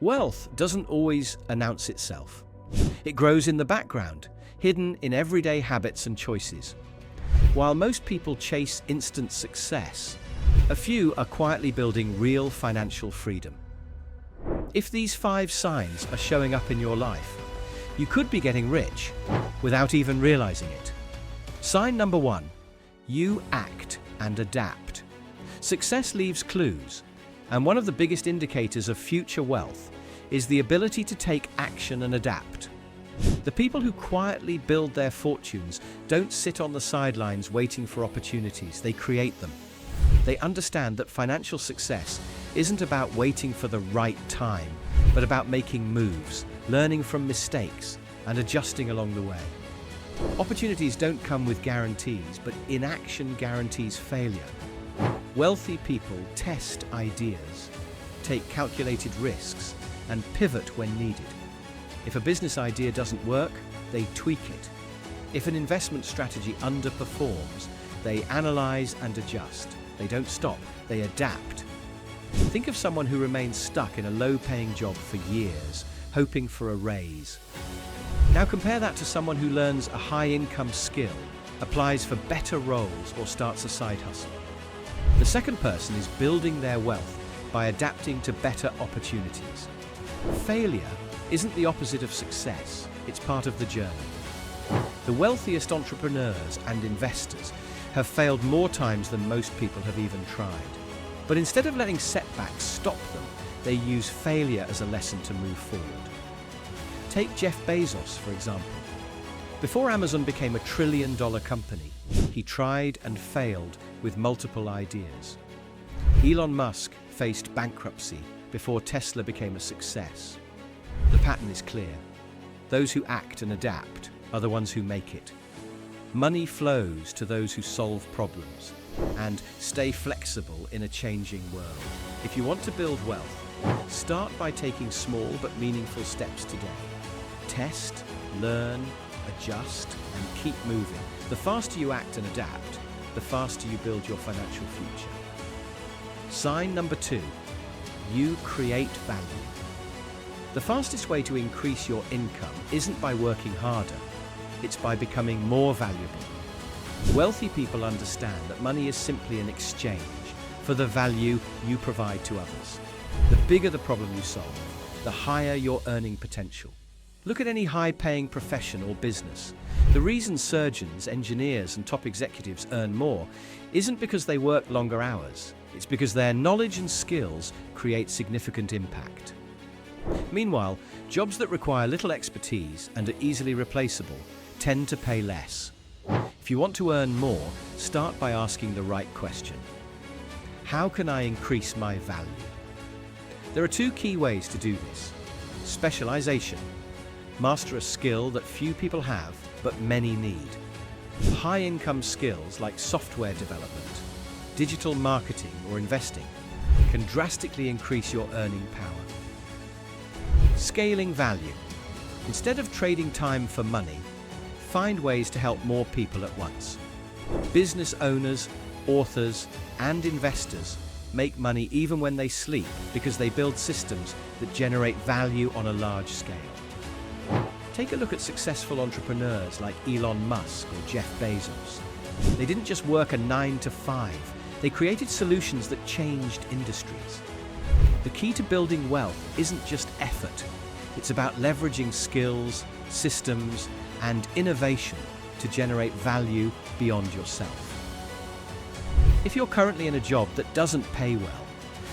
Wealth doesn't always announce itself. It grows in the background, hidden in everyday habits and choices. While most people chase instant success, a few are quietly building real financial freedom. If these 5 signs are showing up in your life, you could be getting rich without even realizing it. Sign number 1, you act and adapt. Success leaves clues, and one of the biggest indicators of future wealth is the ability to take action and adapt. The people who quietly build their fortunes don't sit on the sidelines waiting for opportunities, they create them. They understand that financial success isn't about waiting for the right time, but about making moves, learning from mistakes, and adjusting along the way. Opportunities don't come with guarantees, but inaction guarantees failure. Wealthy people test ideas, take calculated risks, and pivot when needed. If a business idea doesn't work, they tweak it. If an investment strategy underperforms, they analyze and adjust. They don't stop, they adapt. Think of someone who remains stuck in a low-paying job for years, hoping for a raise. Now compare that to someone who learns a high-income skill, applies for better roles, or starts a side hustle. The second person is building their wealth by adapting to better opportunities. Failure isn't the opposite of success, it's part of the journey. The wealthiest entrepreneurs and investors have failed more times than most people have even tried. But instead of letting setbacks stop them, they use failure as a lesson to move forward. Take Jeff Bezos, for example. Before Amazon became a $1 trillion company, he tried and failed with multiple ideas. Elon Musk faced bankruptcy before Tesla became a success. The pattern is clear. Those who act and adapt are the ones who make it. Money flows to those who solve problems and stay flexible in a changing world. If you want to build wealth, start by taking small but meaningful steps today. Test, learn, adjust, and keep moving. The faster you act and adapt, the faster you build your financial future. Sign number 2, you create value. The fastest way to increase your income isn't by working harder, it's by becoming more valuable. Wealthy people understand that money is simply an exchange for the value you provide to others. The bigger the problem you solve, the higher your earning potential. Look at any high-paying profession or business. The reason surgeons, engineers, and top executives earn more isn't because they work longer hours. It's because their knowledge and skills create significant impact. Meanwhile, jobs that require little expertise and are easily replaceable tend to pay less. If you want to earn more, start by asking the right question. How can I increase my value? There are 2 key ways to do this. Specialization. Master a skill that few people have, but many need. High-income skills like software development, digital marketing, or investing can drastically increase your earning power. Scaling value. Instead of trading time for money, find ways to help more people at once. Business owners, authors, and investors make money even when they sleep because they build systems that generate value on a large scale. Take a look at successful entrepreneurs like Elon Musk or Jeff Bezos. They didn't just work a 9 to 5, they created solutions that changed industries. The key to building wealth isn't just effort, it's about leveraging skills, systems, and innovation to generate value beyond yourself. If you're currently in a job that doesn't pay well,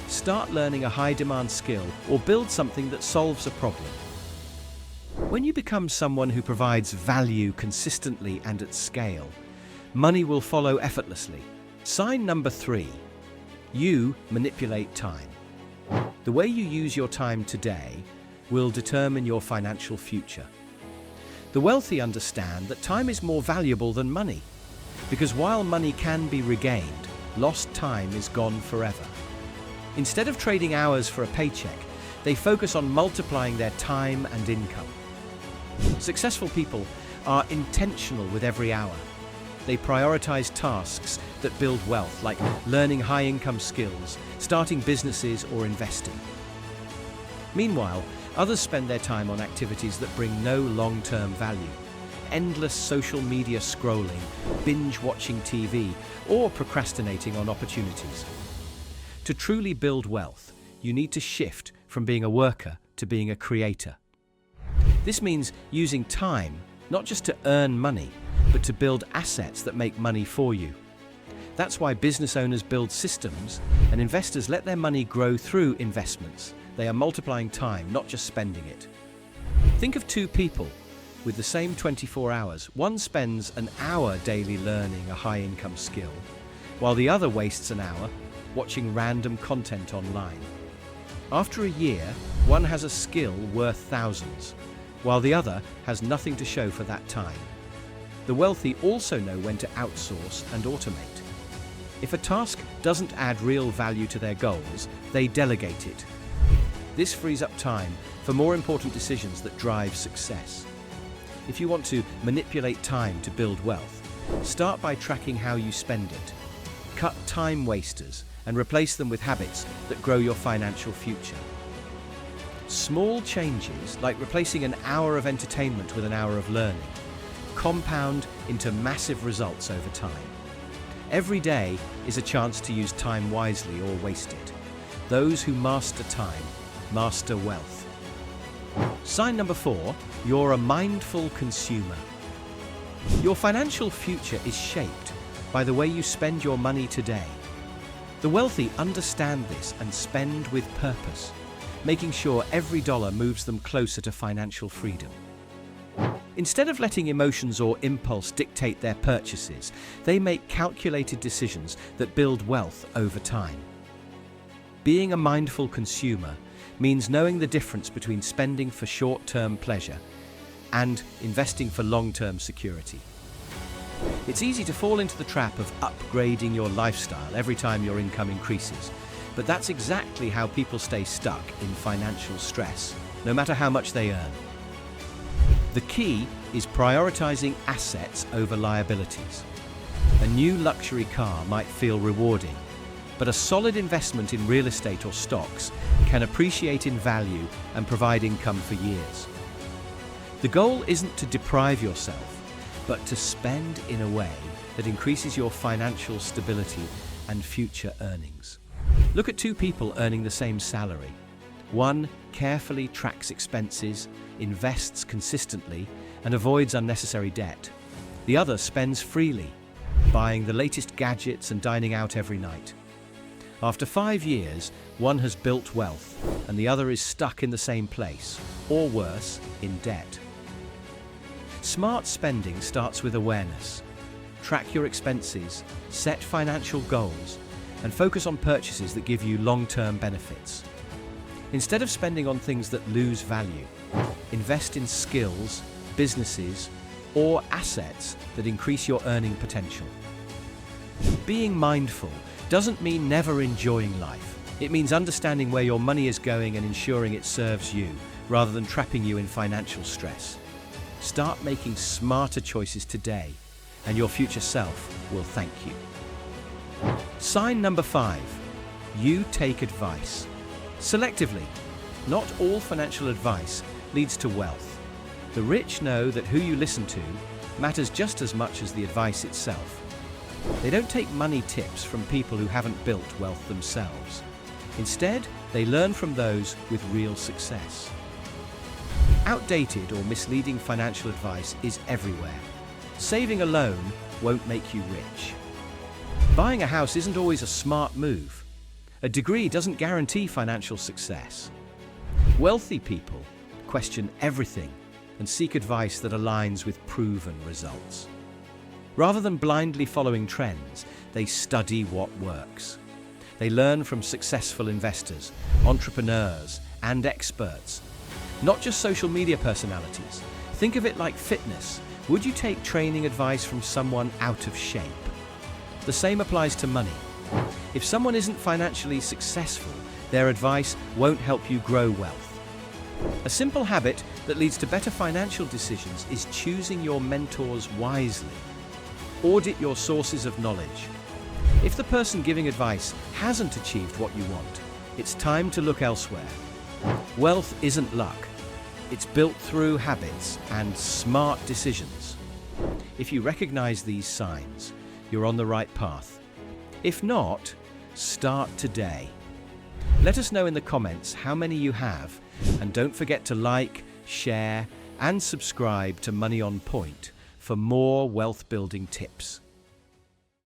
start learning a high-demand skill or build something that solves a problem. When you become someone who provides value consistently and at scale, money will follow effortlessly. Sign number 3, you manipulate time. The way you use your time today will determine your financial future. The wealthy understand that time is more valuable than money, because while money can be regained, lost time is gone forever. Instead of trading hours for a paycheck, they focus on multiplying their time and income. Successful people are intentional with every hour. They prioritize tasks that build wealth, like learning high-income skills, starting businesses, or investing. Meanwhile, others spend their time on activities that bring no long-term value. Endless social media scrolling, binge-watching TV, or procrastinating on opportunities. To truly build wealth, you need to shift from being a worker to being a creator. This means using time not just to earn money, but to build assets that make money for you. That's why business owners build systems and investors let their money grow through investments. They are multiplying time, not just spending it. Think of two people with the same 24 hours. One spends an hour daily learning a high-income skill, while the other wastes an hour watching random content online. After a year, one has a skill worth thousands, while the other has nothing to show for that time. The wealthy also know when to outsource and automate. If a task doesn't add real value to their goals, they delegate it. This frees up time for more important decisions that drive success. If you want to manipulate time to build wealth, start by tracking how you spend it. Cut time wasters and replace them with habits that grow your financial future. Small changes, like replacing an hour of entertainment with an hour of learning, compound into massive results over time. Every day is a chance to use time wisely or waste it. Those who master time master wealth. Sign number 4, you're a mindful consumer. Your financial future is shaped by the way you spend your money today. The wealthy understand this and spend with purpose, making sure every dollar moves them closer to financial freedom. Instead of letting emotions or impulse dictate their purchases, they make calculated decisions that build wealth over time. Being a mindful consumer means knowing the difference between spending for short-term pleasure and investing for long-term security. It's easy to fall into the trap of upgrading your lifestyle every time your income increases, but that's exactly how people stay stuck in financial stress, no matter how much they earn. The key is prioritizing assets over liabilities. A new luxury car might feel rewarding, but a solid investment in real estate or stocks can appreciate in value and provide income for years. The goal isn't to deprive yourself, but to spend in a way that increases your financial stability and future earnings. Look at two people earning the same salary. One carefully tracks expenses, invests consistently, and avoids unnecessary debt. The other spends freely, buying the latest gadgets and dining out every night. After 5 years, one has built wealth, and the other is stuck in the same place, or worse, in debt. Smart spending starts with awareness. Track your expenses, set financial goals, and focus on purchases that give you long-term benefits. Instead of spending on things that lose value, invest in skills, businesses, or assets that increase your earning potential. Being mindful doesn't mean never enjoying life. It means understanding where your money is going and ensuring it serves you, rather than trapping you in financial stress. Start making smarter choices today, and your future self will thank you. Sign number 5, you take advice. Selectively. Not all financial advice leads to wealth. The rich know that who you listen to matters just as much as the advice itself. They don't take money tips from people who haven't built wealth themselves. Instead, they learn from those with real success. Outdated or misleading financial advice is everywhere. Saving alone won't make you rich. Buying a house isn't always a smart move. A degree doesn't guarantee financial success. Wealthy people question everything and seek advice that aligns with proven results. Rather than blindly following trends, they study what works. They learn from successful investors, entrepreneurs, and experts. Not just social media personalities. Think of it like fitness. Would you take training advice from someone out of shape? The same applies to money. If someone isn't financially successful, their advice won't help you grow wealth. A simple habit that leads to better financial decisions is choosing your mentors wisely. Audit your sources of knowledge. If the person giving advice hasn't achieved what you want, it's time to look elsewhere. Wealth isn't luck. It's built through habits and smart decisions. If you recognize these signs, you're on the right path. If not, start today. Let us know in the comments how many you have, and don't forget to like, share, and subscribe to Money on Point for more wealth building tips.